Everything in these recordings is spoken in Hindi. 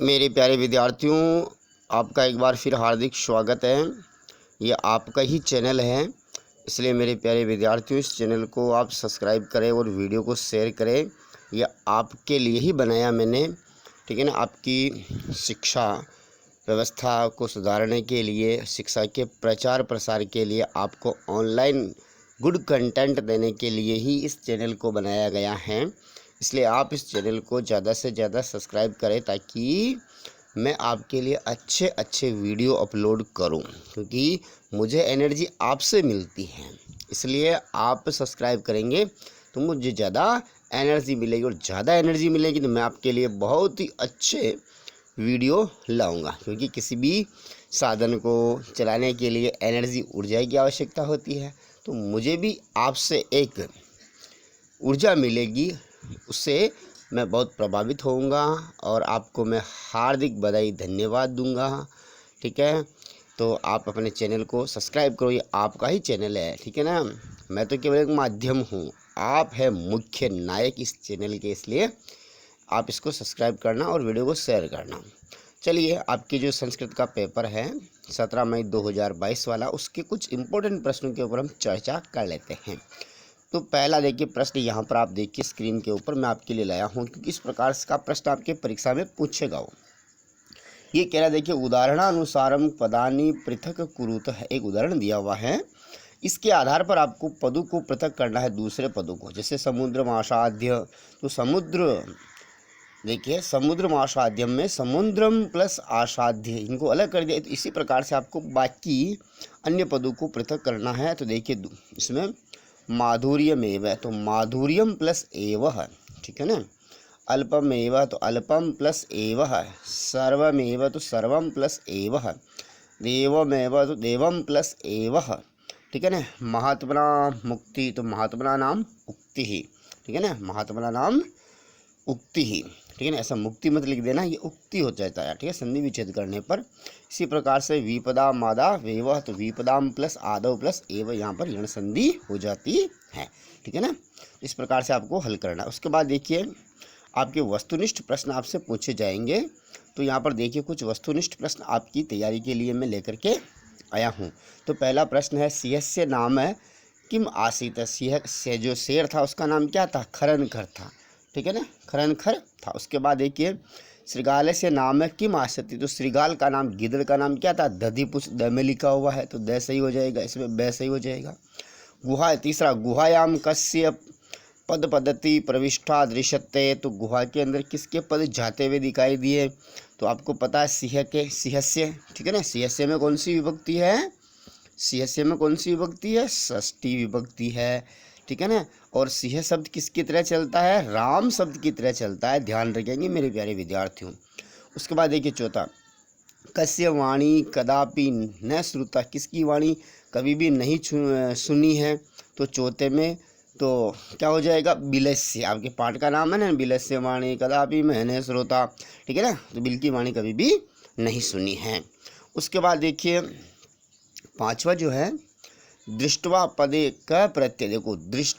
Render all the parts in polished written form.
मेरे प्यारे विद्यार्थियों, आपका एक बार फिर हार्दिक स्वागत है। ये आपका ही चैनल है, इसलिए मेरे प्यारे विद्यार्थियों इस चैनल को आप सब्सक्राइब करें और वीडियो को शेयर करें। यह आपके लिए ही बनाया मैंने, ठीक है ना। आपकी शिक्षा व्यवस्था को सुधारने के लिए, शिक्षा के प्रचार प्रसार के लिए, आपको ऑनलाइन गुड कंटेंट देने के लिए ही इस चैनल को बनाया गया है। इसलिए आप इस चैनल को ज़्यादा से ज़्यादा सब्सक्राइब करें ताकि मैं आपके लिए अच्छे अच्छे वीडियो अपलोड करूं, क्योंकि मुझे एनर्जी आपसे मिलती है। इसलिए आप सब्सक्राइब करेंगे तो मुझे ज़्यादा एनर्जी मिलेगी, और ज़्यादा एनर्जी मिलेगी तो मैं आपके लिए बहुत ही अच्छे वीडियो लाऊंगा, क्योंकि किसी भी साधन को चलाने के लिए एनर्जी, ऊर्जा की आवश्यकता होती है। तो मुझे भी आपसे एक ऊर्जा मिलेगी, उससे मैं बहुत प्रभावित होऊंगा और आपको मैं हार्दिक बधाई धन्यवाद दूंगा, ठीक है। तो आप अपने चैनल को सब्सक्राइब करो, ये आपका ही चैनल है, ठीक है ना। मैं तो केवल एक माध्यम हूँ, आप है मुख्य नायक इस चैनल के, इसलिए आप इसको सब्सक्राइब करना और वीडियो को शेयर करना। चलिए, आपकी जो संस्कृत का पेपर है 17 मई 2022 वाला, उसके कुछ इम्पोर्टेंट प्रश्नों के ऊपर हम चर्चा कर लेते हैं। तो पहला देखिए प्रश्न, यहाँ पर आप देखिए स्क्रीन के ऊपर मैं आपके लिए लाया हूँ, क्योंकि इस प्रकार का प्रश्न आपके परीक्षा में पूछेगा। वो ये कह रहा है, देखिए उदाहरणानुसारम पदानि पृथक कुरुतः, एक उदाहरण दिया हुआ है। इसके आधार पर आपको पदों को पृथक करना है दूसरे पदों को। जैसे समुद्र आसाध्य, तो समुद्र, देखिए समुद्र आसाध्यम में समुद्रम प्लस आसाध्य, इनको अलग कर दिया। तो इसी प्रकार से आपको बाकी अन्य पदों को पृथक करना है। तो देखिए इसमें माधुर्यमेव है तो माधुर्यम प्लस एवः, ठीक है ना। अल्पमेव तो अल्पम प्लस एवः, सर्वमेव तो सर्वम प्लस एवः, देवमेव तो देवम प्लस एवः, ठीक है ना। महात्मना मुक्ति तो महात्मना नाम उक्ति ही, ठीक है ना। महात्मना नाम उक्ति ही, ठीक है ना। ऐसा मुक्ति मत लिख देना, ये उक्ति हो जाता है, ठीक है, संधि विच्छेद करने पर। इसी प्रकार से विपदा मादा वेव, तो विपदाम प्लस आदव प्लस एव, यहाँ पर यण संधि हो जाती है, ठीक है ना। इस प्रकार से आपको हल करना है। उसके बाद देखिए आपके वस्तुनिष्ठ प्रश्न आपसे पूछे जाएंगे। तो यहाँ पर देखिए कुछ वस्तुनिष्ठ प्रश्न आपकी तैयारी के लिए मैं लेकर के आया हूँ। तो पहला प्रश्न है, सिंहस्य नाम है किम आसीत, सिंह से जो शेर था उसका नाम क्या था, खरनखर था, ठीक है ना, खरनखर था। उसके बाद देखिए श्रृगाल से नाम है किम आसती, तो श्रृगाल का नाम, गिद्ध का नाम क्या था, दधिपुष, द में लिखा हुआ है तो द सही हो जाएगा, इसमें ब सही हो जाएगा। गुहा, तीसरा गुहायाम कस्य पद पद्धति प्रविष्टा दृश्यते, तो गुहा के अंदर किसके पद जाते हुए दिखाई दिए। तो आपको पता है सिंह के, सिंहस्य, ठीक है ना। सिंहस्य में कौन सी विभक्ति है, सिंहस्य में कौन सी विभक्ति है, षष्ठी विभक्ति है, ठीक है ना। और सिंह शब्द किसकी तरह चलता है, राम शब्द की तरह चलता है, ध्यान रखेंगे मेरे प्यारे विद्यार्थियों। उसके बाद देखिए चौथा, कस्य वाणी कदापि न श्रुता, किसकी वाणी कभी भी नहीं सुनी है। तो चौथे में तो क्या हो जाएगा, बिलस्य, आपके पाठ का नाम है ना, बिलस्य वाणी कदापि मैंने श्रोता, ठीक है ना। तो बिल की वाणी कभी भी नहीं सुनी है। उसके बाद देखिए पांचवा जो है, दृष्टवा पदे क प्रत्यय, देखो दृष्टवा,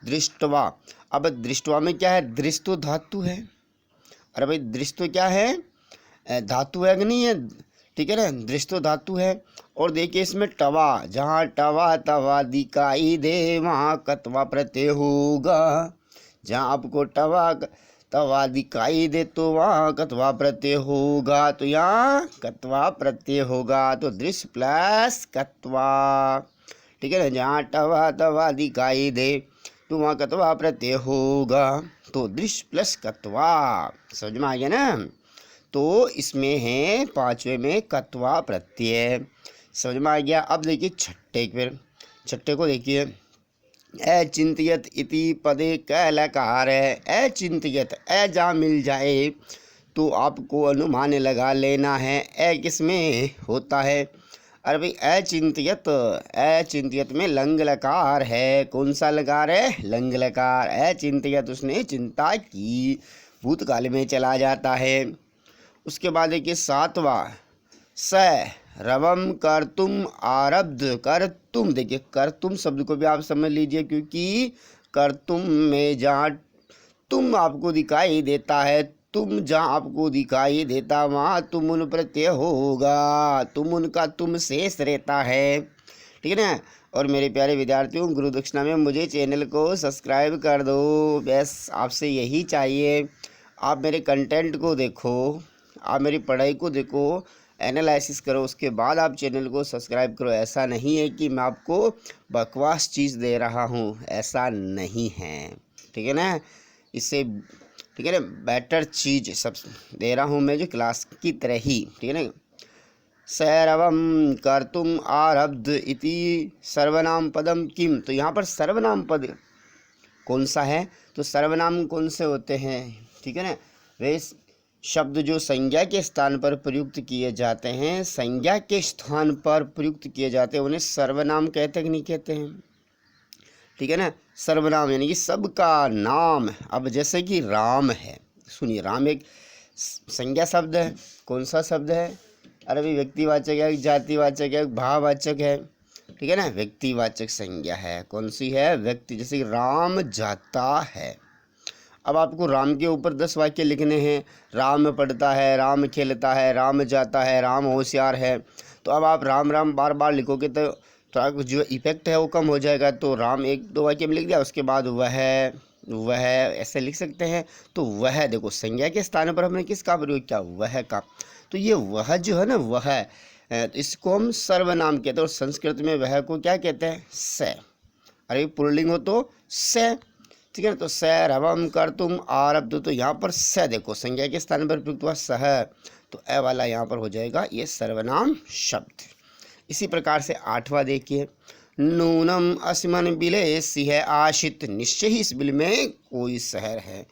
दृष्टवा, अब दृष्टवा में क्या है, दृष्टो धातु है। अरे भाई दृष्टो क्या है, धातु है कि नहीं है, ठीक है ना, दृष्टो धातु है। और देखिए इसमें टवा, जहाँ टवा तवा दिखाई दे वहाँ कत्वा प्रत्यय होगा, जहाँ आपको टवा तवा दिखाई दे तो वहाँ कत्वा प्रत्यय होगा, तो यहाँ कत्वा प्रत्यय होगा, तो दृश्य प्लस कत्वा, ठीक है ना। जहाँ टवा तवा दिखाई दे तो वहाँ कत्वा प्रत्यय होगा, तो दृश्य प्लस कत्वा, समझ में आ गया ना। तो इसमें है पांचवे में कत्वा प्रत्यय, समझ में आ गया। अब देखिए छठे को देखिए, अचिंत्यत इति पदे क लकार है, अचिंत्यत, अ जहाँ मिल जाए तो आपको अनुमान लगा लेना है, अ किसमें होता है। अरे भाई अचिंत्यत, अचिंत्यत में लंग लकार है, कौन सा लकार है, लंग लकार। अचिंत्यत, उसने चिंता की, भूतकाल में चला जाता है। उसके बाद देखिए सातवां, स रवम कर्तुम आरब्ध, कर्तुम, देखिए कर्तुम शब्द को भी आप समझ लीजिए, क्योंकि कर्तुम में जहाँ तुम आपको दिखाई देता है, तुम जहाँ आपको दिखाई देता वहाँ तुम उन प्रत्यय होगा, तुम उनका तुम शेष रहता है। ठीक है ना। और मेरे प्यारे विद्यार्थियों, गुरु दक्षिणा में मुझे चैनल को सब्सक्राइब कर दो, बस आपसे यही चाहिए। आप मेरे कंटेंट को देखो, आप मेरी पढ़ाई को देखो, एनालिसिस करो, उसके बाद आप चैनल को सब्सक्राइब करो। ऐसा नहीं है कि मैं आपको बकवास चीज़ दे रहा हूँ, ऐसा नहीं है। ठीक है ना। इससे ठीक है ना बेटर चीज़ सब दे रहा हूँ मैं, जो क्लास की तरह ही। ठीक है ना। सर्वम कर्तुम आरब्ध इति सर्वनाम पदम किम। तो यहाँ पर सर्वनाम पद कौन सा है? तो सर्वनाम कौन से होते हैं? ठीक है ना। वे शब्द जो संज्ञा के स्थान पर प्रयुक्त किए जाते हैं, संज्ञा के स्थान पर प्रयुक्त किए जाते हैं, उन्हें सर्वनाम कहते हैं कि नहीं कहते हैं? ठीक है ना। सर्वनाम यानी कि सबका नाम। अब जैसे कि राम है, सुनिए, राम एक संज्ञा शब्द है। कौन सा शब्द है? अरे भाई, व्यक्तिवाचक है, जातिवाचक है, भाववाचक है। ठीक है ना। व्यक्तिवाचक संज्ञा है। कौन सी है? व्यक्ति। जैसे कि राम जाता है। अब आपको राम के ऊपर 10 वाक्य लिखने हैं। राम पढ़ता है, राम खेलता है, राम जाता है, राम होशियार है। तो अब आप राम राम बार बार लिखोगे तो थोड़ा जो इफेक्ट है वो कम हो जाएगा। तो राम 1-2 वाक्य में लिख दिया, उसके बाद वह ऐसे लिख सकते हैं। तो वह देखो, संज्ञा के स्थान पर हमने किसका प्रयोग किया? वह का। तो ये वह जो है ना, वह, तो इसको हम सर्वनाम कहते हैं। और संस्कृत में वह को क्या कहते हैं? स। अरे पुल्लिंग हो तो स। ठीक है। तो सर्वम कर्तुम आरब्ध, तो यहाँ पर स देखो, संज्ञा के स्थान पर प्रयुक्त हुआ सह, तो ए वाला यहाँ पर हो जाएगा ये सर्वनाम शब्द। इसी प्रकार से 8वां देखिए, नूनम अस्मन बिले सिंह आशित, निश्चय ही इस बिल में कोई शहर है।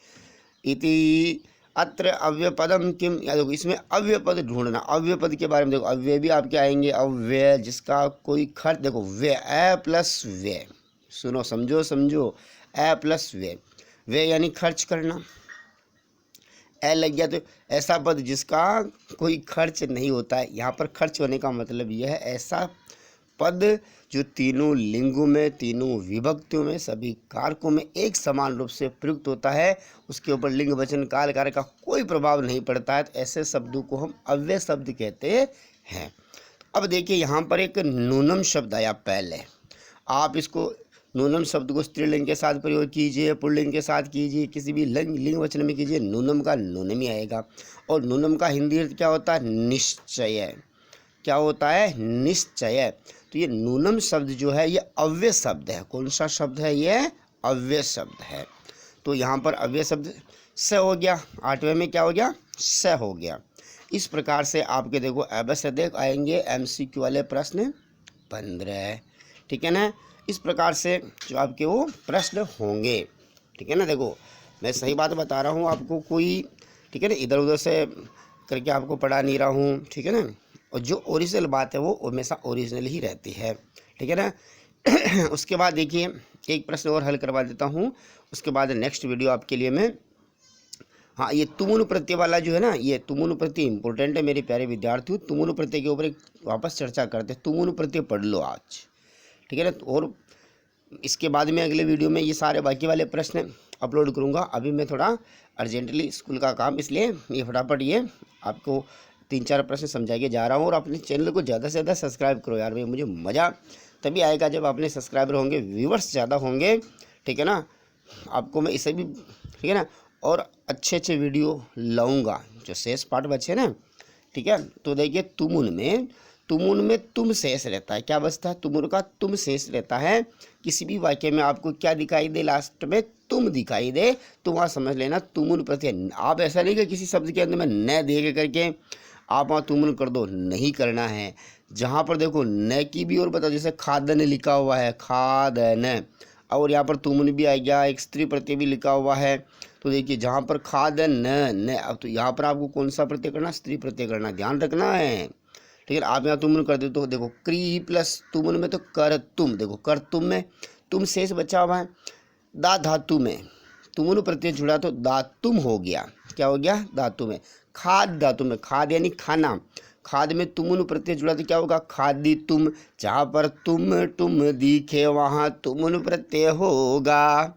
इति अत्र अव्यपदम किम, या देखो इसमें अव्यपद ढूंढना। अव्यपद के बारे में देखो, अव्यय भी आपके आएंगे। अव्यय जिसका कोई खर्च, देखो व्यय, ए प्लस व्यय, सुनो समझो, ए प्लस व्यय, व्यय यानी खर्च करना। ए लग गया तो ऐसा पद जिसका कोई खर्च नहीं होता है। यहाँ पर खर्च होने का मतलब यह है ऐसा पद जो तीनों लिंगों में, तीनों विभक्तियों में, सभी कारकों में एक समान रूप से प्रयुक्त होता है, उसके ऊपर लिंग वचन काल कारक का कोई प्रभाव नहीं पड़ता है। तो ऐसे शब्दों को हम अव्यय शब्द कहते हैं। अब देखिए यहाँ पर एक नूनम शब्द आया पहले। आप इसको नूनम शब्द को स्त्रीलिंग के साथ प्रयोग कीजिए, पुल्लिंग के साथ कीजिए, किसी भी लिंग वचन में कीजिए, नूनम का नूनम ही आएगा। और नूनम का हिंदी अर्थ क्या होता है? निश्चय। क्या होता है? निश्चय। तो ये नूनम शब्द जो है ये अव्यय शब्द है। कौन सा शब्द है? ये अव्यय शब्द है। तो यहाँ पर अव्यय शब्द स हो गया। 8वें में क्या हो गया? स हो गया। इस प्रकार से आपके देखो अवश्य देख आएंगे MCQ वाले प्रश्न 15। ठीक है ना। इस प्रकार से जो आपके वो प्रश्न होंगे। ठीक है ना। देखो मैं सही बात बता रहा हूँ आपको, कोई ठीक है ना इधर उधर से करके आपको पढ़ा नहीं रहा हूँ। ठीक है ना। और जो ओरिजिनल बात है वो हमेशा ओरिजिनल ही रहती है। ठीक है ना। उसके बाद देखिए एक प्रश्न और हल करवा देता हूँ, उसके बाद नेक्स्ट वीडियो आपके लिए मैं, हाँ, ये तुमुन प्रत्यय वाला जो है ना, ये तुमुन प्रत्यय इंपॉर्टेंट है मेरे प्यारे विद्यार्थियों। तुमुन प्रत्यय के ऊपर एक वापस चर्चा करते हैं। तुमुन प्रत्यय पढ़ लो आज। ठीक है ना। और इसके बाद में अगले वीडियो में ये सारे बाकी वाले प्रश्न अपलोड करूँगा। अभी मैं थोड़ा अर्जेंटली स्कूल का काम, इसलिए ये फटाफट ये आपको 3-4 प्रश्न समझा के जा रहा हूँ। और अपने चैनल को ज़्यादा से ज़्यादा सब्सक्राइब करो यार भाई, मुझे मज़ा तभी आएगा जब अपने सब्सक्राइबर होंगे, व्यूवर्स ज़्यादा होंगे। ठीक है ना। आपको मैं इसे भी ठीक है ना और अच्छे वीडियो लाऊंगा। जो शेष पार्ट बचे ना, ठीक है। तो देखिए तुमुन में तुम शेष रहता है। क्या बचता है? तुमुन का तुम शेष रहता है। किसी भी वाक्य में आपको क्या दिखाई दे? लास्ट में तुम दिखाई दे, तो वहाँ समझ लेना तुमुन प्रत्यय। आप ऐसा नहीं कि किसी शब्द के अंदर में न दे करके आप वहाँ तुमुन कर दो, नहीं करना है। जहाँ पर देखो न की भी और बताओ, जैसे खादन लिखा हुआ है, खादन, और यहाँ पर तुमुन भी आ गया, एक स्त्री प्रत्यय भी लिखा हुआ है। तो देखिए जहाँ पर खादन न, अब तो यहाँ पर आपको कौन सा प्रत्यय करना? स्त्री प्रत्यय करना, ध्यान रखना है। ठीक है। आप यहाँ तुमुन कर दे तो देखो क्री प्लस तुमुन में तो कर तुम, देखो कर तुम में तुम शेष बचा हुआ है। दा धातु में तुमुन प्रत्यय जुड़ा तो दातुम हो गया। क्या हो गया? दातु में। खाद धातु में, खाद यानी खाना, खाद में तुमुन प्रत्यय जुड़ा तो क्या होगा? खादी तुम। जहाँ पर तुम दिखे वहाँ तुमुन प्रत्यय होगा।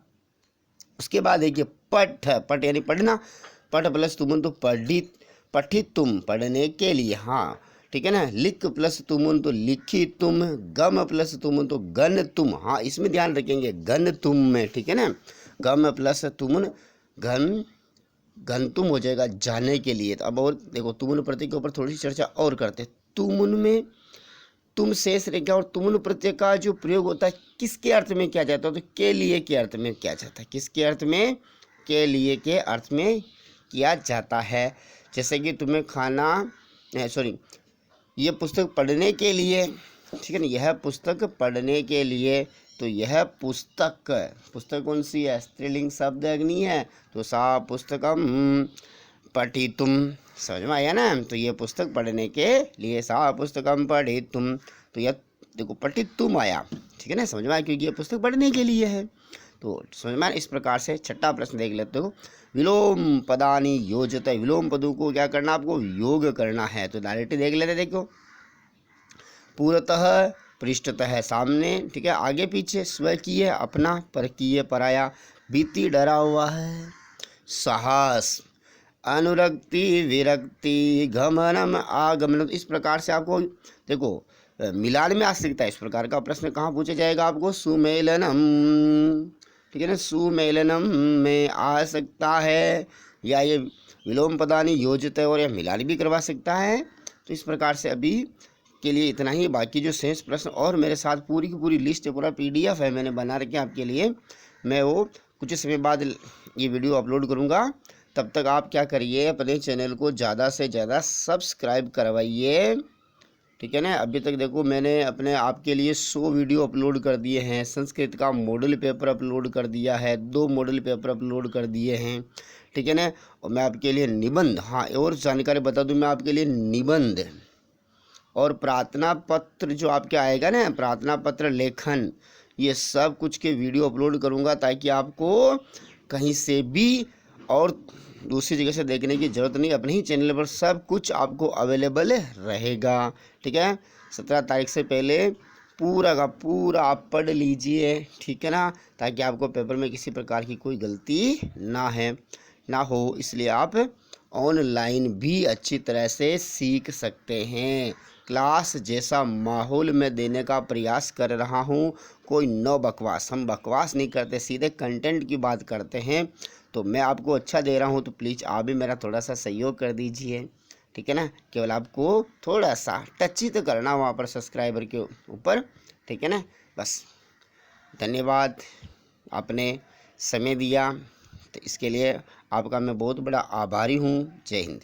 उसके बाद देखिए पठ, पठ यानी पढ़ना, पठ प्लस तुमुन तो पढ़ी, पठित तुम पढ़ने के लिए, हाँ ठीक है ना। लिख प्लस तुमुन तो लिखी तुम, गम प्लस तुमुन तो गन तुम, हाँ इसमें ध्यान रखेंगे गन तुम में, ठीक है ना। गम प्लस तुमुन घन, घन तुम हो जाएगा जाने के लिए। तो अब और देखो तुमुन प्रत्यय के ऊपर थोड़ी सी चर्चा और करते हैं। तुमुन में तुम शेष रह गया, और तुमुन प्रत्यय का जो प्रयोग होता है किसके अर्थ में किया जाता है, तो के लिए के अर्थ में किया जाता है। किसके अर्थ में, के लिए के अर्थ में किया जाता है। जैसे कि तुम्हें खाना, सॉरी, ये पुस्तक पढ़ने के लिए, ठीक है ना, यह पुस्तक पढ़ने के लिए, तो यह पुस्तक, पुस्तक कौन सी है, स्त्रीलिंग शब्द अग्नि है, तो सा पुस्तकम पठितुम, समझ में आया ना। तो ये पुस्तक पढ़ने के लिए, सा पुस्तकम पठितुम, तो यह देखो पठितुम आया, ठीक है ना, समझ में आया, क्योंकि ये पुस्तक पढ़ने के लिए है। तो समझ में, इस प्रकार से छठा प्रश्न देख लेते हो। विलोम पदानी योजते, विलोम पदों को क्या करना, आपको योग करना है। तो डायरेक्ट देख लेते, देखो पूर्वतः, पृष्ठतः सामने, ठीक है, आगे पीछे, स्वकीय अपना, परकीय पराया, बीती डरा हुआ है, साहस, अनुरक्ति विरक्ति, गमनम आगमनम। इस प्रकार से आपको देखो मिलान में आ सकता है। इस प्रकार का प्रश्न कहाँ पूछा जाएगा आपको, सुमेलनम, ठीक है ना, सुमेलनम में आ सकता है, या ये विलोम पदानी योजित है और यह मिलान भी करवा सकता है। तो इस प्रकार से अभी के लिए इतना ही। बाकी जो शेष प्रश्न और मेरे साथ पूरी की पूरी लिस्ट है, पूरा PDF है मैंने बना रखे आपके लिए, मैं वो कुछ समय बाद ये वीडियो अपलोड करूँगा। तब तक आप क्या करिए, अपने चैनल को ज़्यादा से ज़्यादा सब्सक्राइब करवाइए, ठीक है ना। अभी तक देखो मैंने अपने आपके लिए 100 वीडियो अपलोड कर दिए हैं। संस्कृत का मॉडल पेपर अपलोड कर दिया है, 2 मॉडल पेपर अपलोड कर दिए हैं, ठीक है ना। और मैं आपके लिए निबंध, हाँ और जानकारी बता दूं, मैं आपके लिए निबंध और प्रार्थना पत्र जो आपके आएगा ना, प्रार्थना पत्र लेखन, ये सब कुछ के वीडियो अपलोड करूँगा, ताकि आपको कहीं से भी और दूसरी जगह से देखने की ज़रूरत नहीं, अपने ही चैनल पर सब कुछ आपको अवेलेबल रहेगा, ठीक है। 17 तारीख से पहले पूरा का पूरा आप पढ़ लीजिए, ठीक है ना, ताकि आपको पेपर में किसी प्रकार की कोई गलती ना हो। इसलिए आप ऑनलाइन भी अच्छी तरह से सीख सकते हैं। क्लास जैसा माहौल में देने का प्रयास कर रहा हूँ, कोई नो बकवास, हम बकवास नहीं करते, सीधे कंटेंट की बात करते हैं। तो मैं आपको अच्छा दे रहा हूँ, तो प्लीज़ आप भी मेरा थोड़ा सा सहयोग कर दीजिए, ठीक है ना। केवल आपको थोड़ा सा टच ही तो करना वहाँ पर सब्सक्राइबर के ऊपर, ठीक है ना। बस धन्यवाद, आपने समय दिया, तो इसके लिए आपका मैं बहुत बड़ा आभारी हूँ। जय हिंद।